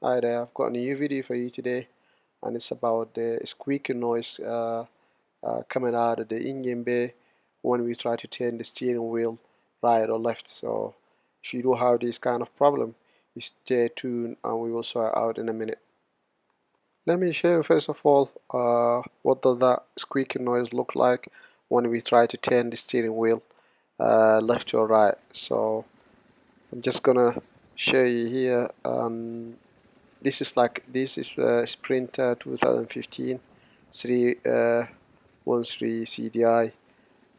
Hi there, I've got a new video for you today, and it's about the squeaking noise coming out of the engine bay when we try to turn the steering wheel right or left. So if you do have this kind of problem, you stay tuned and we will sort it out in a minute. Let me show you first of all what does that squeaking noise look like when we try to turn the steering wheel left or right. So I'm just gonna show you here. This is Sprinter 2015 313 CDI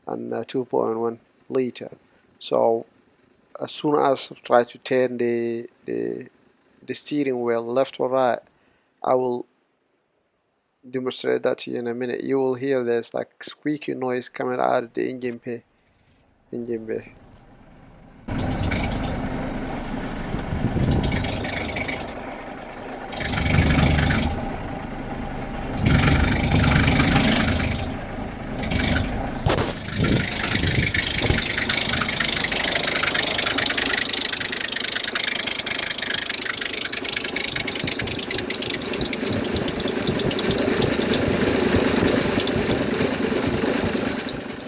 and 2.1 liter. So as soon as I try to turn the steering wheel left or right, I will demonstrate that to you in a minute. You will hear there's like squeaky noise coming out of the engine bay.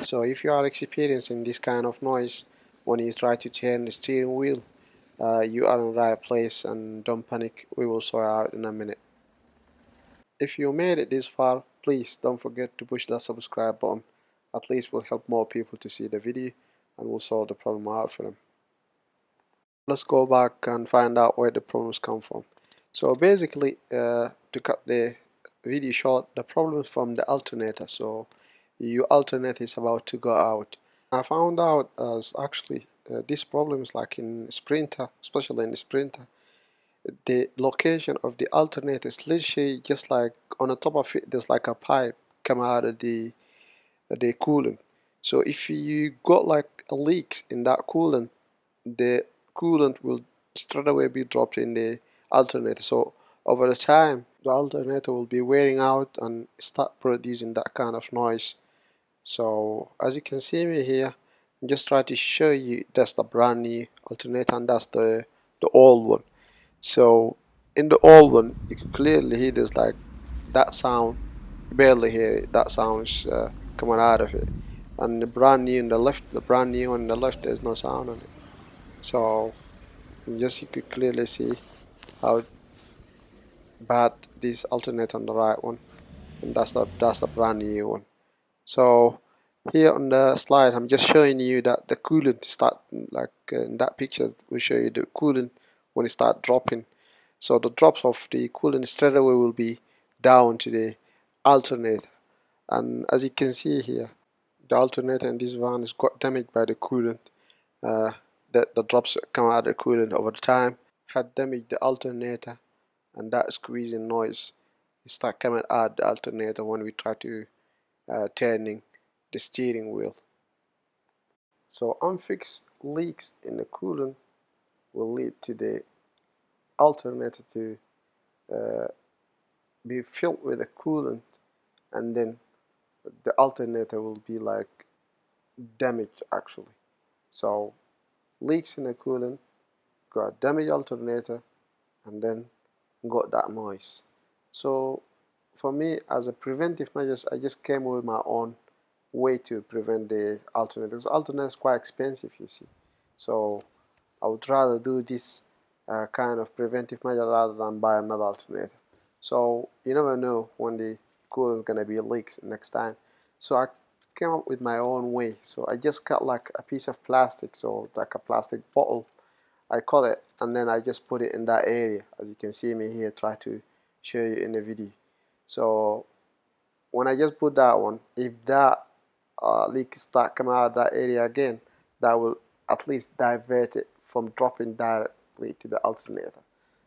So if you are experiencing this kind of noise when you try to turn the steering wheel, you are in the right place, and don't panic, we will sort it out in a minute. If you made it this far, please don't forget to push that subscribe button. At least will help more people to see the video and we'll solve the problem out for them. Let's go back and find out where the problems come from. So basically, to cut the video short, the problem is from the alternator. So your alternator is about to go out. I found out as actually this problem is like in Sprinter, especially in the Sprinter. The location of the alternator is literally just like on the top of it. There's like a pipe come out of the coolant. So if you got like a leak in that coolant, the coolant will straight away be dropped in the alternator. So over the time, the alternator will be wearing out and start producing that kind of noise. So as you can see me here, I'm just trying to show you that's the brand new alternator and that's the old one. So in the old one, you can clearly hear there's like that sound. You barely hear it. That sound's coming out of it. And the brand new on the left, the brand new on the left, there's no sound on it. So just you could clearly see how bad this alternate on the right one, and that's the brand new one. So here on the slide, I'm just showing you that the coolant start like in that picture. We show you the coolant when it start dropping. So the drops of the coolant straight away will be down to the alternator, and as you can see here, the alternator in this van is got damaged by the coolant. Uh, the drops come out of the coolant over the time had damaged the alternator, and that squeezing noise start coming out the alternator when we try to turning the steering wheel. So unfixed leaks in the coolant will lead to the alternator to uh, be filled with the coolant, and then the alternator will be like damaged actually. So leaks in the coolant got damaged alternator and then got that noise. So for me, as a preventive measures, I just came with my own way to prevent the alternator. Because alternator is quite expensive, you see. So I would rather do this kind of preventive measure rather than buy another alternator. So you never know when the cooler is gonna be leaks next time. So I came up with my own way. So I just cut like a piece of plastic, so like a plastic bottle. I cut it and then I just put it in that area. As you can see me here, try to show you in the video. So when I just put that one, if that leak start coming out of that area again, that will at least divert it from dropping directly to the alternator.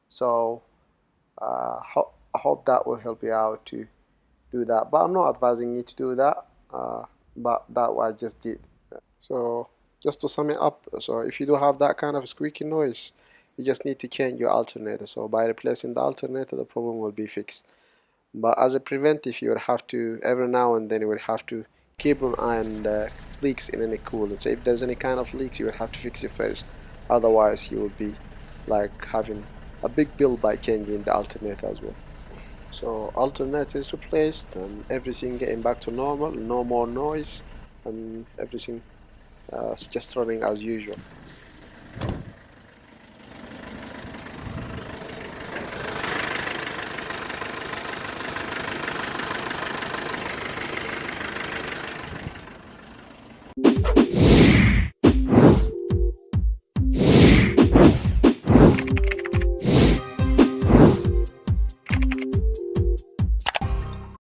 So I hope that will help you out to do that. But I'm not advising you to do that. But that's what I just did. So just to sum it up, so if you do have that kind of squeaky noise, you just need to change your alternator. So by replacing the alternator, the problem will be fixed. But as a preventive, you would have to, every now and then, you would have to keep an eye on the leaks in any coolant. So if there's any kind of leaks, you would have to fix it first. Otherwise, you will be like having a big bill by changing the alternate as well. So alternate is replaced and everything getting back to normal, no more noise, and everything just running as usual.